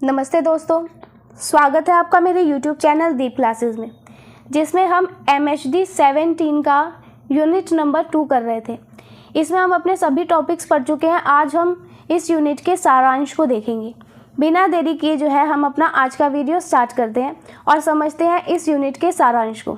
नमस्ते दोस्तों, स्वागत है आपका मेरे YouTube चैनल दीप क्लासेस में, जिसमें हम MHD 17 का यूनिट नंबर 2 कर रहे थे। इसमें हम अपने सभी टॉपिक्स पढ़ चुके हैं। आज हम इस यूनिट के सारांश को देखेंगे। बिना देरी किए जो है हम अपना आज का वीडियो स्टार्ट करते हैं और समझते हैं इस यूनिट के सारांश को।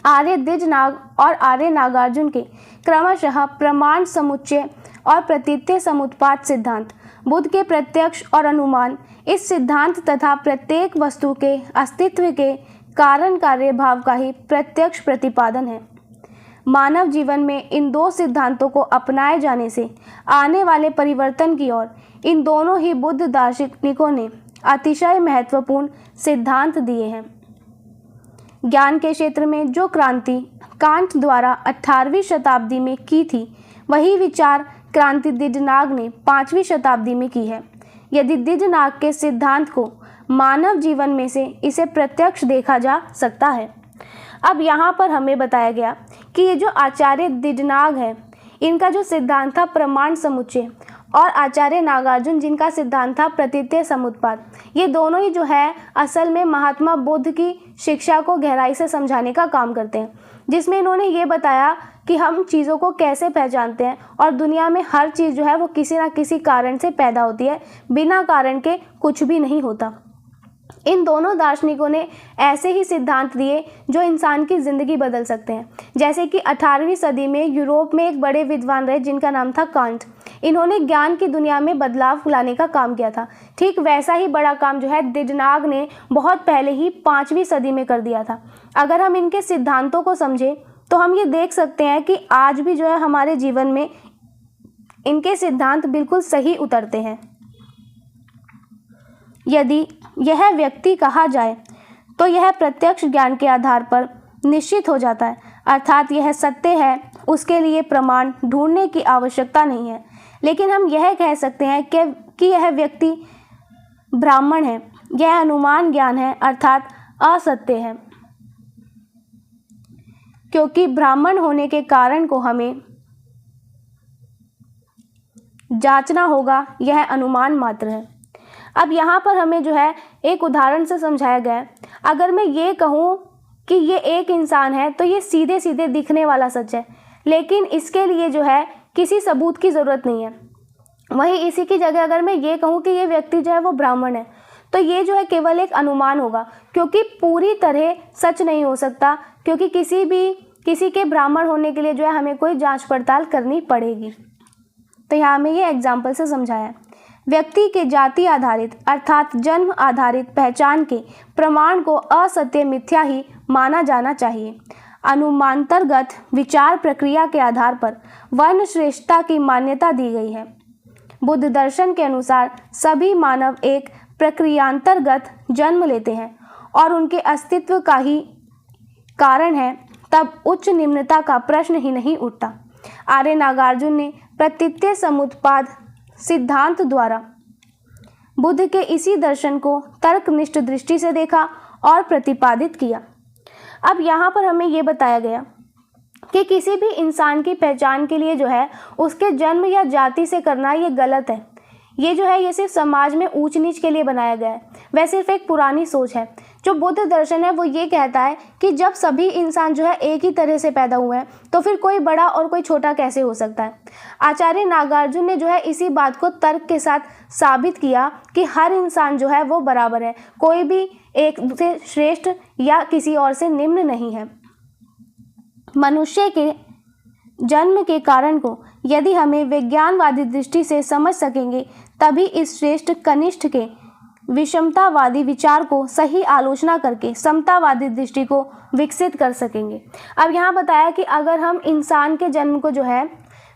आर्य द्विजनाग और आर्य नागार्जुन के क्रमशः प्रमाण समुच्चय और प्रतीत्य समुत्पाद सिद्धांत, बुद्ध के प्रत्यक्ष और अनुमान, इस सिद्धांत तथा प्रत्येक वस्तु के अस्तित्व के कारण कार्य भाव का ही प्रत्यक्ष प्रतिपादन है। मानव जीवन में इन दो सिद्धांतों को अपनाए जाने से आने वाले परिवर्तन की ओर इन दोनों ही बुद्ध दार्शनिकों ने अतिशय महत्वपूर्ण सिद्धांत दिए हैं। ज्ञान के क्षेत्र में जो क्रांति कांट द्वारा 18वीं शताब्दी में की थी, वही विचार क्रांति द्विजनाग ने 5वीं शताब्दी में की है। यदि द्विजनाग के सिद्धांत को मानव जीवन में से इसे प्रत्यक्ष देखा जा सकता है। अब यहाँ पर हमें बताया गया कि ये जो आचार्य द्विजनाग है, इनका जो सिद्धांत था प्रमाण समुच्चय, और आचार्य नागार्जुन जिनका सिद्धांत था प्रतीत्य समुत्पाद, ये दोनों ही जो है असल में महात्मा बुद्ध की शिक्षा को गहराई से समझाने का काम करते हैं, जिसमें इन्होंने ये बताया कि हम चीज़ों को कैसे पहचानते हैं और दुनिया में हर चीज़ जो है वो किसी ना किसी कारण से पैदा होती है, बिना कारण के कुछ भी नहीं होता। इन दोनों दार्शनिकों ने ऐसे ही सिद्धांत दिए जो इंसान की ज़िंदगी बदल सकते हैं। जैसे कि 18वीं सदी में यूरोप में एक बड़े विद्वान रहे जिनका नाम था कांट। इन्होंने ज्ञान की दुनिया में बदलाव लाने का काम किया था। ठीक वैसा ही बड़ा काम जो है द्विजनाग ने बहुत पहले ही 5वीं सदी में कर दिया था। अगर हम इनके सिद्धांतों को समझें तो हम ये देख सकते हैं कि आज भी जो है हमारे जीवन में इनके सिद्धांत बिल्कुल सही उतरते हैं। यदि यह व्यक्ति कहा जाए तो यह प्रत्यक्ष ज्ञान के आधार पर निश्चित हो जाता है, अर्थात यह सत्य है, उसके लिए प्रमाण ढूंढने की आवश्यकता नहीं है। लेकिन हम यह कह सकते हैं कि यह व्यक्ति ब्राह्मण है, यह अनुमान ज्ञान है, अर्थात असत्य है, क्योंकि ब्राह्मण होने के कारण को हमें जांचना होगा, यह अनुमान मात्र है। अब यहाँ पर हमें जो है एक उदाहरण से समझाया गया है। अगर मैं ये कहूँ कि ये एक इंसान है तो ये सीधे सीधे दिखने वाला सच है, लेकिन इसके लिए जो है किसी सबूत की ज़रूरत नहीं है। वहीं इसी की जगह अगर मैं ये कहूँ कि ये व्यक्ति जो है वो ब्राह्मण है, तो ये जो है केवल एक अनुमान होगा, क्योंकि पूरी तरह सच नहीं हो सकता, क्योंकि किसी के ब्राह्मण होने के लिए जो है हमें कोई जांच पड़ताल करनी पड़ेगी। तो यहाँ में ये एग्जाम्पल से समझाया। व्यक्ति के जाति आधारित अर्थात जन्म आधारित पहचान के प्रमाण को असत्य मिथ्या ही माना जाना चाहिए। अनुमानांतर्गत विचार प्रक्रिया के आधार पर वर्ण श्रेष्ठता की मान्यता दी गई है। बुद्ध दर्शन के अनुसार सभी मानव एक प्रक्रियांतर्गत जन्म लेते हैं और उनके अस्तित्व का ही कारण है, तब उच्च निम्नता का प्रश्न ही नहीं उठता। आर्य नागार्जुन ने प्रतीत्य समुत्पाद सिद्धांत द्वारा बुद्ध के इसी दर्शन को तर्कनिष्ठ दृष्टि से देखा और प्रतिपादित किया। अब यहाँ पर हमें ये बताया गया कि किसी भी इंसान की पहचान के लिए जो है उसके जन्म या जाति से करना ये गलत है। ये जो है ये सिर्फ समाज में ऊंच नीच के लिए बनाया गया है। वह सिर्फ एक पुरानी सोच है। जो बुद्ध दर्शन है वो ये कहता है कि जब सभी इंसान जो है एक ही तरह से पैदा हुए हैं, तो फिर कोई बड़ा और कोई छोटा कैसे हो सकता है। आचार्य नागार्जुन ने जो है इसी बात को तर्क के साथ साबित किया कि हर इंसान जो है वो बराबर है, कोई भी एक से श्रेष्ठ या किसी और से निम्न नहीं है। मनुष्य के जन्म के कारण को यदि हमें विज्ञानवादी दृष्टि से समझ सकेंगे, तभी इस श्रेष्ठ कनिष्ठ के विषमतावादी विचार को सही आलोचना करके समतावादी दृष्टि को विकसित कर सकेंगे। अब यहाँ बताया कि अगर हम इंसान के जन्म को जो है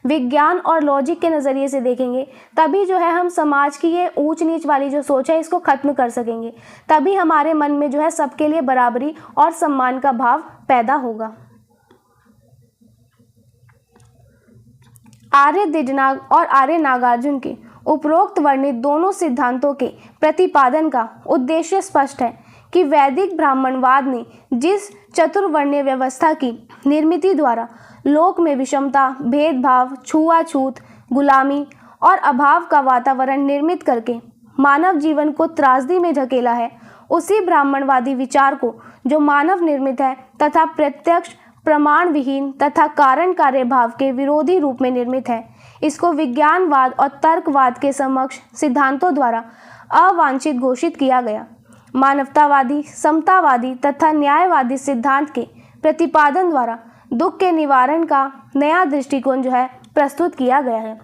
विज्ञान और लॉजिक के नज़रिए से देखेंगे, तभी जो है हम समाज की ये ऊंच नीच वाली जो सोच है इसको खत्म कर सकेंगे। तभी हमारे मन में जो है सबके लिए बराबरी और सम्मान का भाव पैदा होगा। आर्य द्विजनाग और आर्य नागार्जुन के उपरोक्त वर्णित दोनों सिद्धांतों के प्रतिपादन का उद्देश्य स्पष्ट है कि वैदिक ब्राह्मणवाद ने जिस चतुर्वर्ण्य व्यवस्था की निर्मिति द्वारा लोक में विषमता, भेदभाव, छुआछूत, गुलामी और अभाव का वातावरण निर्मित करके मानव जीवन को त्रासदी में धकेला है, उसी ब्राह्मणवादी विचार को जो मानव निर्मित है तथा प्रत्यक्ष प्रमाण विहीन तथा कारण कार्य भाव के विरोधी रूप में निर्मित है, इसको विज्ञानवाद और तर्कवाद के समक्ष सिद्धांतों द्वारा अवांछित घोषित किया गया। मानवतावादी, समतावादी तथा न्यायवादी सिद्धांत के प्रतिपादन द्वारा दुख के निवारण का नया दृष्टिकोण जो है प्रस्तुत किया गया है।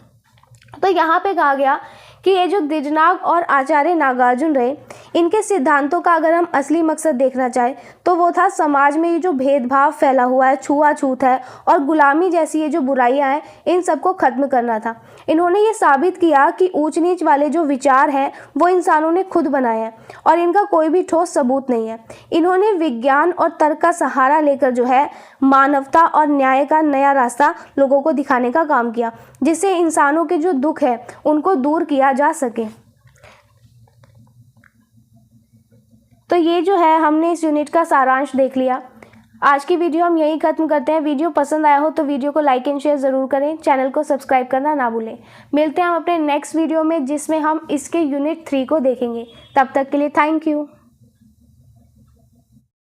तो यहाँ पे कहा गया कि ये जो द्विजनाग और आचार्य नागार्जुन रहे, इनके सिद्धांतों का अगर हम असली मकसद देखना चाहें तो वो था समाज में ये जो भेदभाव फैला हुआ है, छुआछूत है और गुलामी जैसी ये जो बुराइयां हैं, इन सबको खत्म करना था। इन्होंने ये साबित किया कि ऊंच नीच वाले जो विचार हैं वो इंसानों ने खुद बनाए हैं और इनका कोई भी ठोस सबूत नहीं है। इन्होंने विज्ञान और तर्क का सहारा लेकर जो है मानवता और न्याय का नया रास्ता लोगों को दिखाने का काम किया, जिससे इंसानों के जो दुख है उनको दूर किया जा सके। तो ये जो है हमने इस यूनिट का सारांश देख लिया। आज की वीडियो हम यहीं खत्म करते हैं। वीडियो पसंद आया हो तो वीडियो को लाइक एंड शेयर ज़रूर करें, चैनल को सब्सक्राइब करना ना भूलें। मिलते हैं हम अपने नेक्स्ट वीडियो में जिसमें हम इसके यूनिट 3 को देखेंगे। तब तक के लिए थैंक यू।